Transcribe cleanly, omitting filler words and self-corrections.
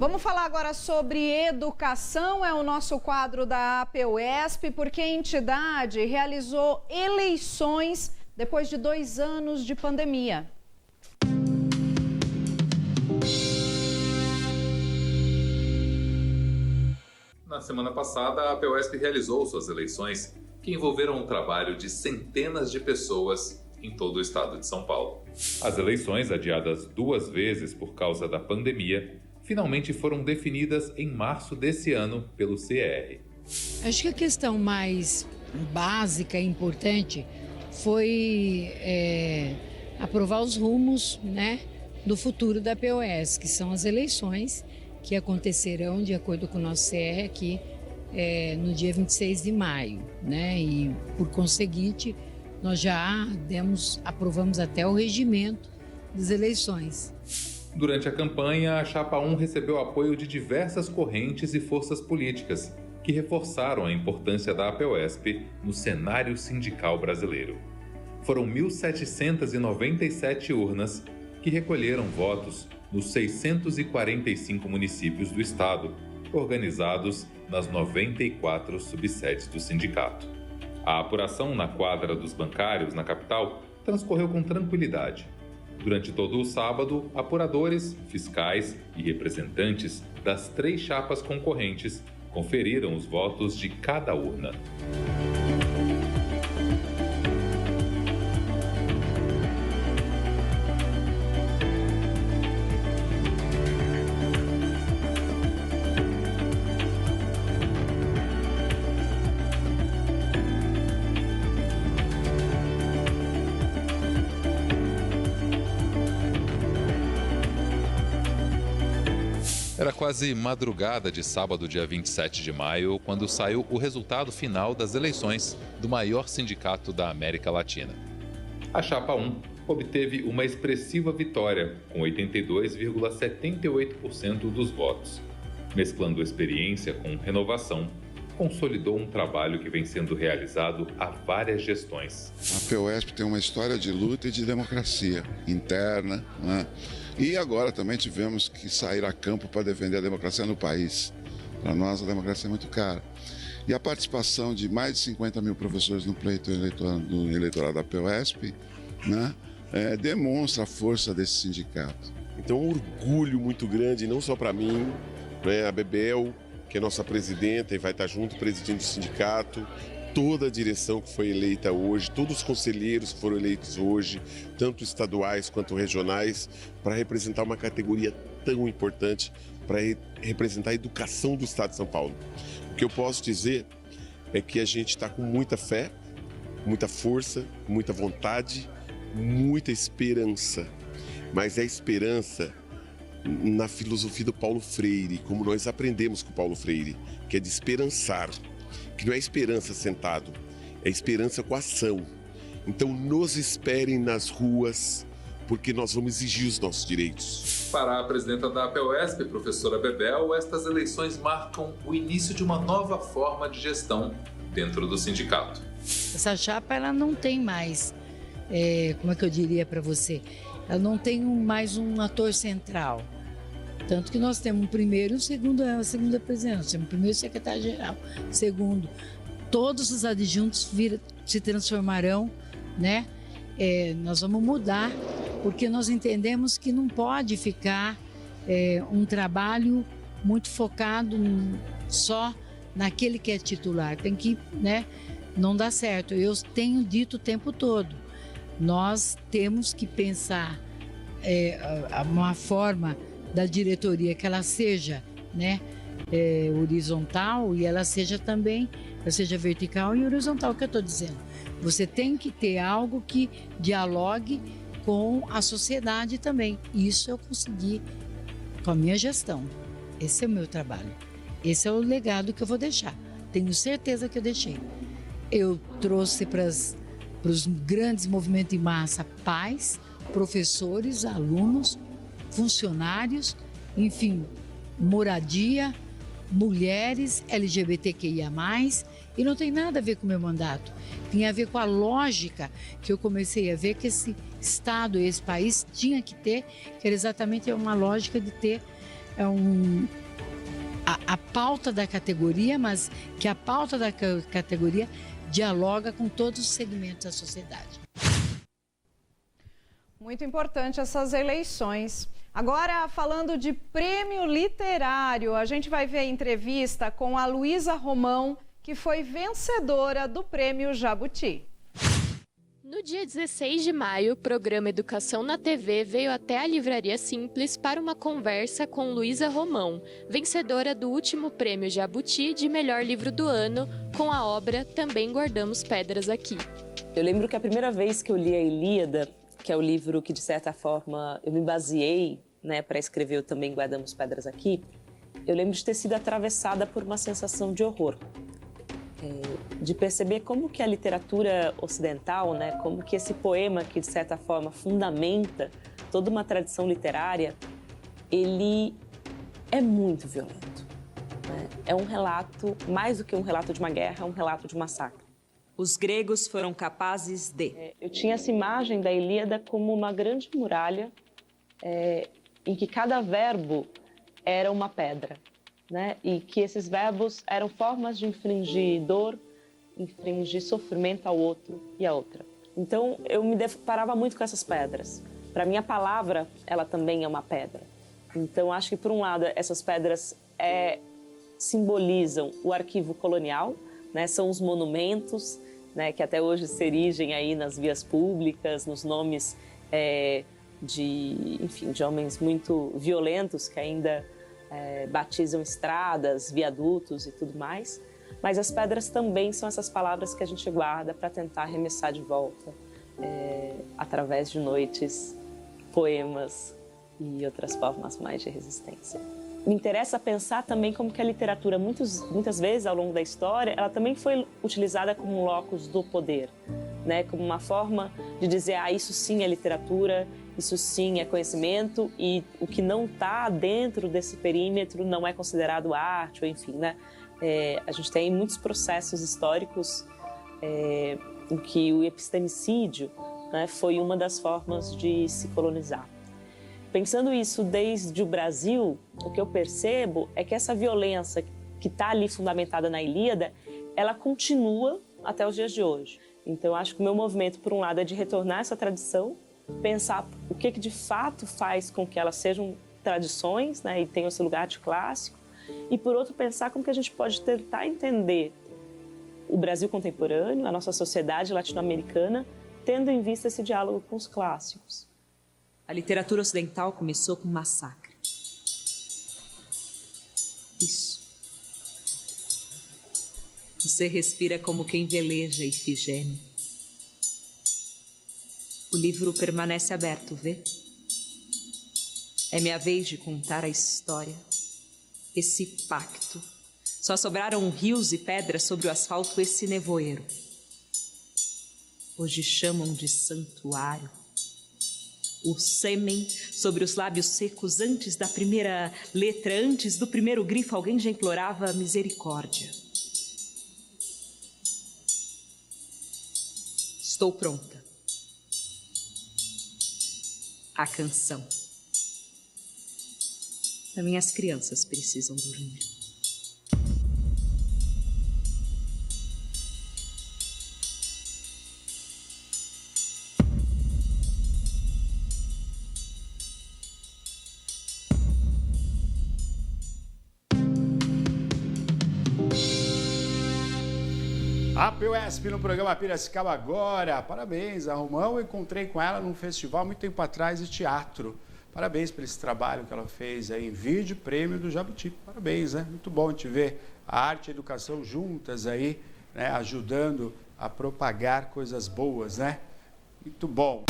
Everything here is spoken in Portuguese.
Vamos falar agora sobre educação, é o nosso quadro da APUESP, porque a entidade realizou eleições depois de 2 anos de pandemia. Na semana passada, a APUESP realizou suas eleições, que envolveram um trabalho de centenas de pessoas em todo o estado de São Paulo. As eleições, adiadas 2 vezes por causa da pandemia, finalmente foram definidas em março desse ano pelo CER. Acho que a questão mais básica e importante foi aprovar os rumos, do futuro da APUESP, que são as eleições que acontecerão, de acordo com o nosso CER, aqui no dia 26 de maio. E, por conseguinte, nós já aprovamos até o regimento das eleições. Durante a campanha, a Chapa 1 recebeu apoio de diversas correntes e forças políticas, que reforçaram a importância da APUESP no cenário sindical brasileiro. Foram 1.797 urnas que recolheram votos nos 645 municípios do estado, organizados nas 94 subsedes do sindicato. A apuração na quadra dos bancários na capital transcorreu com tranquilidade. Durante todo o sábado, apuradores, fiscais e representantes das 3 chapas concorrentes conferiram os votos de cada urna. Era quase madrugada de sábado, dia 27 de maio, quando saiu o resultado final das eleições do maior sindicato da América Latina. A Chapa 1 obteve uma expressiva vitória, com 82,78% dos votos. Mesclando experiência com renovação, consolidou um trabalho que vem sendo realizado há várias gestões. A APUESP tem uma história de luta e de democracia interna, E agora também tivemos que sair a campo para defender a democracia no país. Para nós, a democracia é muito cara. E a participação de mais de 50 mil professores no pleito eleitoral da APUESP, demonstra a força desse sindicato. Então, um orgulho muito grande, não só para mim, a Bebel, que é nossa presidenta e vai estar junto presidindo o sindicato, toda a direção que foi eleita hoje, todos os conselheiros que foram eleitos hoje, tanto estaduais quanto regionais, para representar uma categoria tão importante, para representar a educação do estado de São Paulo. O que eu posso dizer é que a gente está com muita fé, muita força, muita vontade, muita esperança, mas é esperança na filosofia do Paulo Freire, como nós aprendemos com o Paulo Freire, que é de esperançar. Que não é esperança sentado, é esperança com ação. Então nos esperem nas ruas, porque nós vamos exigir os nossos direitos. Para a presidenta da APUESP, professora Bebel, estas eleições marcam o início de uma nova forma de gestão dentro do sindicato. Essa chapa ela não tem mais, como é que eu diria para você, ela não tem mais um ator central. Tanto que nós temos um primeiro e a segunda presidência, temos o primeiro secretário-geral, segundo. Todos os adjuntos se transformarão, nós vamos mudar, porque nós entendemos que não pode ficar um trabalho muito focado só naquele que é titular. Tem que, não dá certo. Eu tenho dito o tempo todo, nós temos que pensar uma forma da diretoria que ela seja horizontal e ela seja também, seja vertical e horizontal, que eu estou dizendo. Você tem que ter algo que dialogue com a sociedade também. Isso eu consegui com a minha gestão. Esse é o meu trabalho. Esse é o legado que eu vou deixar. Tenho certeza que eu deixei. Eu trouxe para os grandes movimentos de massa pais, professores, alunos, funcionários, enfim, moradia, mulheres, LGBTQIA+, e não tem nada a ver com o meu mandato. Tem a ver com a lógica que eu comecei a ver que esse Estado, esse país tinha que ter, que era exatamente uma lógica de ter a pauta da categoria, mas que a pauta da categoria dialoga com todos os segmentos da sociedade. Muito importante essas eleições. Agora, falando de prêmio literário, a gente vai ver a entrevista com a Luísa Romão, que foi vencedora do prêmio Jabuti. No dia 16 de maio, o programa Educação na TV veio até a Livraria Simples para uma conversa com Luísa Romão, vencedora do último prêmio Jabuti de melhor livro do ano, com a obra Também Guardamos Pedras Aqui. Eu lembro que a primeira vez que eu li a Ilíada, que é o livro que, de certa forma, eu me baseei, né, para escrever o Também Guardamos Pedras Aqui, eu lembro de ter sido atravessada por uma sensação de horror. De perceber como que a literatura ocidental, né, como que esse poema que, de certa forma, fundamenta toda uma tradição literária, ele é muito violento. Né? É um relato, mais do que um relato de uma guerra, é um relato de um massacre. Os gregos foram capazes de... Eu tinha essa imagem da Ilíada como uma grande muralha em que cada verbo era uma pedra. Né? E que esses verbos eram formas de infligir dor, infligir sofrimento ao outro e à outra. Então, eu me deparava muito com essas pedras. Para mim, a palavra, ela também é uma pedra. Então, acho que, por um lado, essas pedras simbolizam o arquivo colonial, né? São os monumentos, né? Que até hoje se erigem aí nas vias públicas, nos nomes de homens muito violentos que ainda batizam estradas, viadutos e tudo mais. Mas as pedras também são essas palavras que a gente guarda para tentar arremessar de volta através de noites, poemas e outras formas mais de resistência. Me interessa pensar também como que a literatura, muitas vezes ao longo da história, ela também foi utilizada como um locus do poder, né? Como uma forma de dizer, isso sim é literatura, isso sim é conhecimento, e o que não está dentro desse perímetro não é considerado arte, ou enfim, né? A gente tem muitos processos históricos em que o epistemicídio, né, foi uma das formas de se colonizar. Pensando isso desde o Brasil, o que eu percebo é que essa violência que está ali fundamentada na Ilíada, ela continua até os dias de hoje. Então, eu acho que o meu movimento, por um lado, é de retornar essa tradição, pensar o que de fato faz com que elas sejam tradições, né, e tenham esse lugar de clássico, e, por outro, pensar como que a gente pode tentar entender o Brasil contemporâneo, a nossa sociedade latino-americana, tendo em vista esse diálogo com os clássicos. A literatura ocidental começou com um massacre. Isso. Você respira como quem veleja Ifigênia. O livro permanece aberto, vê? É minha vez de contar a história. Esse pacto. Só sobraram rios e pedras sobre o asfalto esse nevoeiro. Hoje chamam de santuário. O sêmen sobre os lábios secos antes da primeira letra, antes do primeiro grifo, alguém já implorava misericórdia. Estou pronta. A canção. Também as crianças precisam dormir. A PUESP no programa Piracicaba agora. Parabéns, a Romão. Eu encontrei com ela num festival muito tempo atrás de teatro. Parabéns por esse trabalho que ela fez aí em vídeo, prêmio do Jabuti. Parabéns, né? Muito bom te ver a arte e a educação juntas aí, né? Ajudando a propagar coisas boas, né? Muito bom.